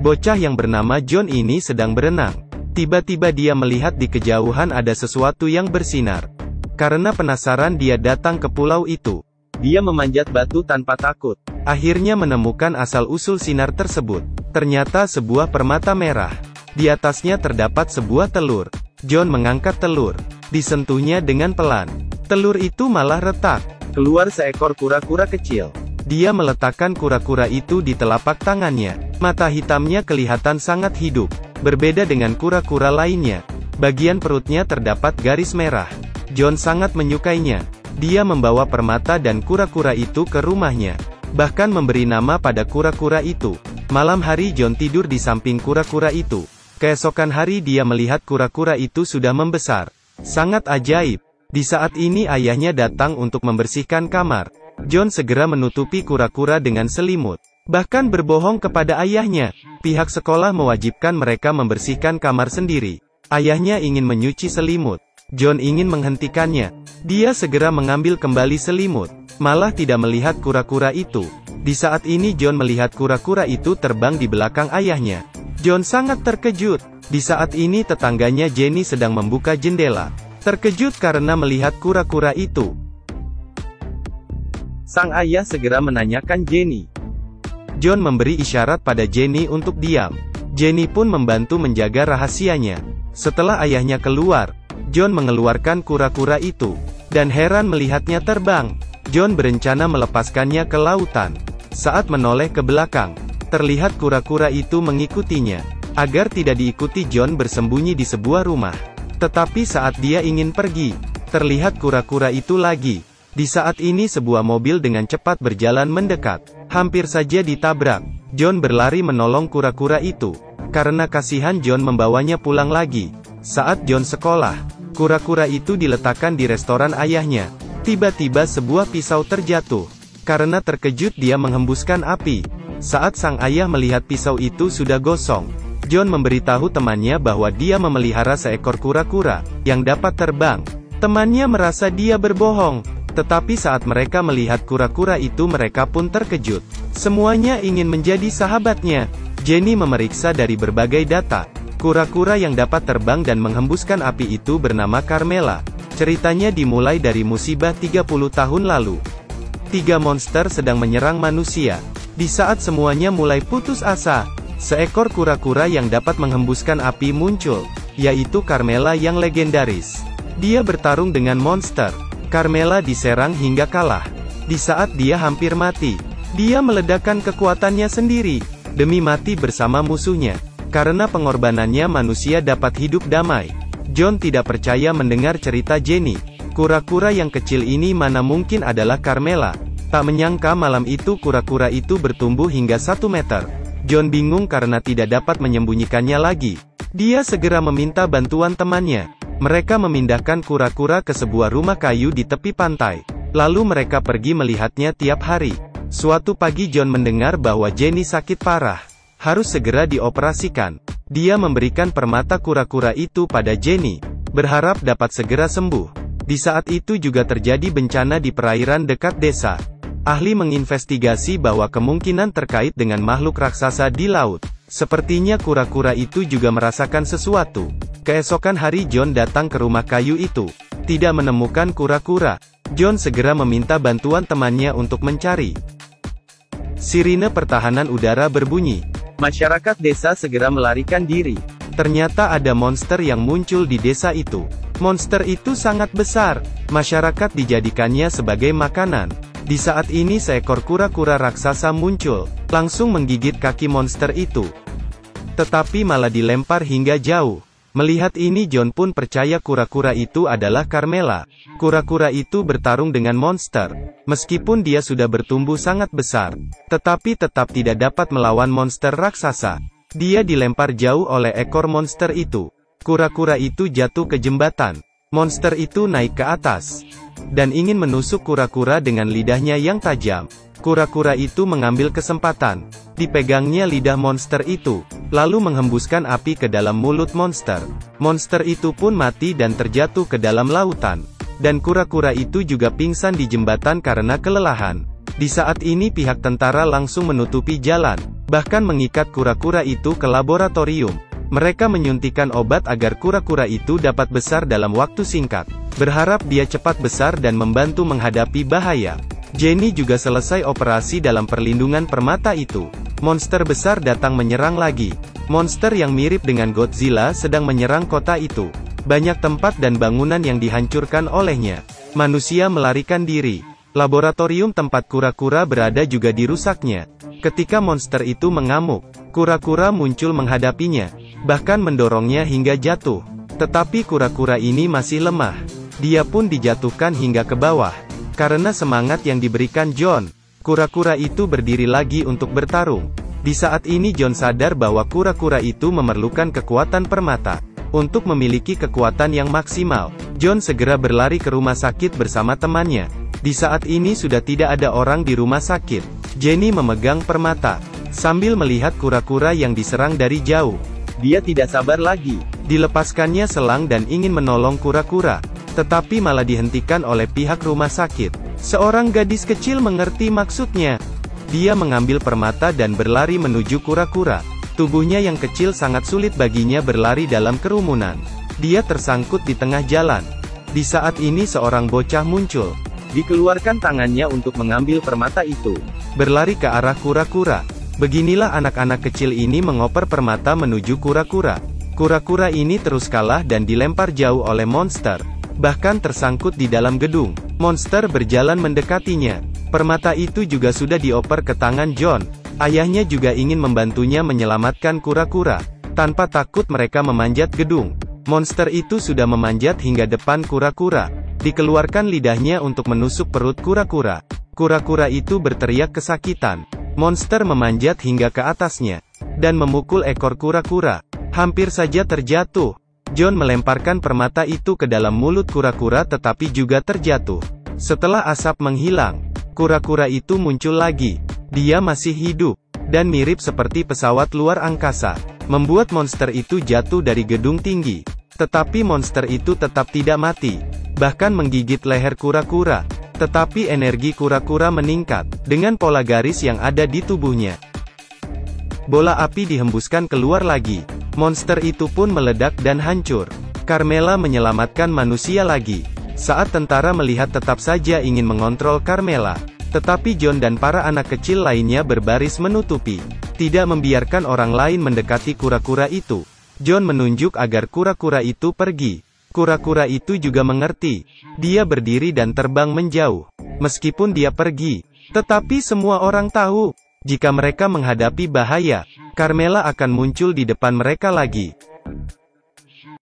Bocah yang bernama John ini sedang berenang. Tiba-tiba dia melihat di kejauhan ada sesuatu yang bersinar. Karena penasaran dia datang ke pulau itu. Dia memanjat batu tanpa takut. Akhirnya menemukan asal-usul sinar tersebut. Ternyata sebuah permata merah. Di atasnya terdapat sebuah telur. John mengangkat telur. Disentuhnya dengan pelan. Telur itu malah retak. Keluar seekor kura-kura kecil. Dia meletakkan kura-kura itu di telapak tangannya. Mata hitamnya kelihatan sangat hidup. Berbeda dengan kura-kura lainnya. Bagian perutnya terdapat garis merah. John sangat menyukainya. Dia membawa permata dan kura-kura itu ke rumahnya. Bahkan memberi nama pada kura-kura itu. Malam hari John tidur di samping kura-kura itu. Keesokan hari dia melihat kura-kura itu sudah membesar. Sangat ajaib. Di saat ini ayahnya datang untuk membersihkan kamar. John segera menutupi kura-kura dengan selimut. Bahkan berbohong kepada ayahnya. Pihak sekolah mewajibkan mereka membersihkan kamar sendiri. Ayahnya ingin menyuci selimut. John ingin menghentikannya. Dia segera mengambil kembali selimut. Malah tidak melihat kura-kura itu. Di saat ini John melihat kura-kura itu terbang di belakang ayahnya. John sangat terkejut. Di saat ini tetangganya Jenny sedang membuka jendela. Terkejut karena melihat kura-kura itu. Sang ayah segera menanyakan Jenny. John memberi isyarat pada Jenny untuk diam. Jenny pun membantu menjaga rahasianya. Setelah ayahnya keluar, John mengeluarkan kura-kura itu. Dan heran melihatnya terbang. John berencana melepaskannya ke lautan. Saat menoleh ke belakang, terlihat kura-kura itu mengikutinya. Agar tidak diikuti, John bersembunyi di sebuah rumah. Tetapi saat dia ingin pergi, terlihat kura-kura itu lagi. Di saat ini sebuah mobil dengan cepat berjalan mendekat. Hampir saja ditabrak. John berlari menolong kura-kura itu. Karena kasihan John membawanya pulang lagi. Saat John sekolah, kura-kura itu diletakkan di restoran ayahnya. Tiba-tiba sebuah pisau terjatuh. Karena terkejut dia menghembuskan api. Saat sang ayah melihat pisau itu sudah gosong, John memberitahu temannya bahwa dia memelihara seekor kura-kura yang dapat terbang. Temannya merasa dia berbohong. Tetapi saat mereka melihat kura-kura itu mereka pun terkejut. Semuanya ingin menjadi sahabatnya. Jenny memeriksa dari berbagai data. Kura-kura yang dapat terbang dan menghembuskan api itu bernama Carmela. Ceritanya dimulai dari musibah 30 tahun lalu. 3 monster sedang menyerang manusia. Di saat semuanya mulai putus asa, seekor kura-kura yang dapat menghembuskan api muncul, yaitu Carmela yang legendaris. Dia bertarung dengan monster. Carmela diserang hingga kalah. Di saat dia hampir mati, dia meledakkan kekuatannya sendiri, demi mati bersama musuhnya. Karena pengorbanannya manusia dapat hidup damai. John tidak percaya mendengar cerita Jenny. Kura-kura yang kecil ini mana mungkin adalah Carmela. Tak menyangka malam itu kura-kura itu bertumbuh hingga 1 meter. John bingung karena tidak dapat menyembunyikannya lagi. Dia segera meminta bantuan temannya. Mereka memindahkan kura-kura ke sebuah rumah kayu di tepi pantai. Lalu mereka pergi melihatnya tiap hari. Suatu pagi John mendengar bahwa Jenny sakit parah. Harus segera dioperasikan. Dia memberikan permata kura-kura itu pada Jenny. Berharap dapat segera sembuh. Di saat itu juga terjadi bencana di perairan dekat desa. Ahli menginvestigasi bahwa kemungkinan terkait dengan makhluk raksasa di laut. Sepertinya kura-kura itu juga merasakan sesuatu. Keesokan hari John datang ke rumah kayu itu. Tidak menemukan kura-kura. John segera meminta bantuan temannya untuk mencari. Sirine pertahanan udara berbunyi. Masyarakat desa segera melarikan diri. Ternyata ada monster yang muncul di desa itu. Monster itu sangat besar. Masyarakat dijadikannya sebagai makanan. Di saat ini seekor kura-kura raksasa muncul. Langsung menggigit kaki monster itu. Tetapi malah dilempar hingga jauh. Melihat ini John pun percaya kura-kura itu adalah Carmela. Kura-kura itu bertarung dengan monster. Meskipun dia sudah bertumbuh sangat besar, tetapi tetap tidak dapat melawan monster raksasa. Dia dilempar jauh oleh ekor monster itu. Kura-kura itu jatuh ke jembatan. Monster itu naik ke atas dan ingin menusuk kura-kura dengan lidahnya yang tajam. Kura-kura itu mengambil kesempatan. Dipegangnya lidah monster itu, lalu menghembuskan api ke dalam mulut monster. Monster itu pun mati dan terjatuh ke dalam lautan. Dan kura-kura itu juga pingsan di jembatan karena kelelahan. Di saat ini pihak tentara langsung menutupi jalan. bahkan mengikat kura-kura itu ke laboratorium. Mereka menyuntikkan obat agar kura-kura itu dapat besar dalam waktu singkat, berharap dia cepat besar dan membantu menghadapi bahaya. Jenny juga selesai operasi dalam perlindungan permata itu. Monster besar datang menyerang lagi. Monster yang mirip dengan Godzilla sedang menyerang kota itu. Banyak tempat dan bangunan yang dihancurkan olehnya. Manusia melarikan diri. Laboratorium tempat kura-kura berada juga dirusaknya. Ketika monster itu mengamuk, kura-kura muncul menghadapinya, bahkan mendorongnya hingga jatuh. Tetapi kura-kura ini masih lemah. Dia pun dijatuhkan hingga ke bawah. Karena semangat yang diberikan John, kura-kura itu berdiri lagi untuk bertarung. Di saat ini John sadar bahwa kura-kura itu memerlukan kekuatan permata. Untuk memiliki kekuatan yang maksimal, John segera berlari ke rumah sakit bersama temannya. Di saat ini sudah tidak ada orang di rumah sakit. Jenny memegang permata, sambil melihat kura-kura yang diserang dari jauh. Dia tidak sabar lagi. Dilepaskannya selang dan ingin menolong kura-kura, tetapi malah dihentikan oleh pihak rumah sakit. Seorang gadis kecil mengerti maksudnya. Dia mengambil permata dan berlari menuju kura-kura. Tubuhnya yang kecil sangat sulit baginya berlari dalam kerumunan. Dia tersangkut di tengah jalan. Di saat ini seorang bocah muncul. Dikeluarkan tangannya untuk mengambil permata itu. Berlari ke arah kura-kura. Beginilah anak-anak kecil ini mengoper permata menuju kura-kura. Kura-kura ini terus kalah dan dilempar jauh oleh monster. Bahkan tersangkut di dalam gedung. Monster berjalan mendekatinya. Permata itu juga sudah dioper ke tangan John. Ayahnya juga ingin membantunya menyelamatkan kura-kura. Tanpa takut mereka memanjat gedung. Monster itu sudah memanjat hingga depan kura-kura. Dikeluarkan lidahnya untuk menusuk perut kura-kura. Kura-kura itu berteriak kesakitan. Monster memanjat hingga ke atasnya dan memukul ekor kura-kura. Hampir saja terjatuh. John melemparkan permata itu ke dalam mulut kura-kura tetapi juga terjatuh. Setelah asap menghilang, kura-kura itu muncul lagi. Dia masih hidup, dan mirip seperti pesawat luar angkasa, membuat monster itu jatuh dari gedung tinggi. Tetapi monster itu tetap tidak mati, bahkan menggigit leher kura-kura. Tetapi energi kura-kura meningkat, dengan pola garis yang ada di tubuhnya. Bola api dihembuskan keluar lagi. Monster itu pun meledak dan hancur. Carmela menyelamatkan manusia lagi. Saat tentara melihat tetap saja ingin mengontrol Carmela. Tetapi John dan para anak kecil lainnya berbaris menutupi. Tidak membiarkan orang lain mendekati kura-kura itu. John menunjuk agar kura-kura itu pergi. Kura-kura itu juga mengerti. Dia berdiri dan terbang menjauh. Meskipun dia pergi, tetapi semua orang tahu, jika mereka menghadapi bahaya, Carmela akan muncul di depan mereka lagi.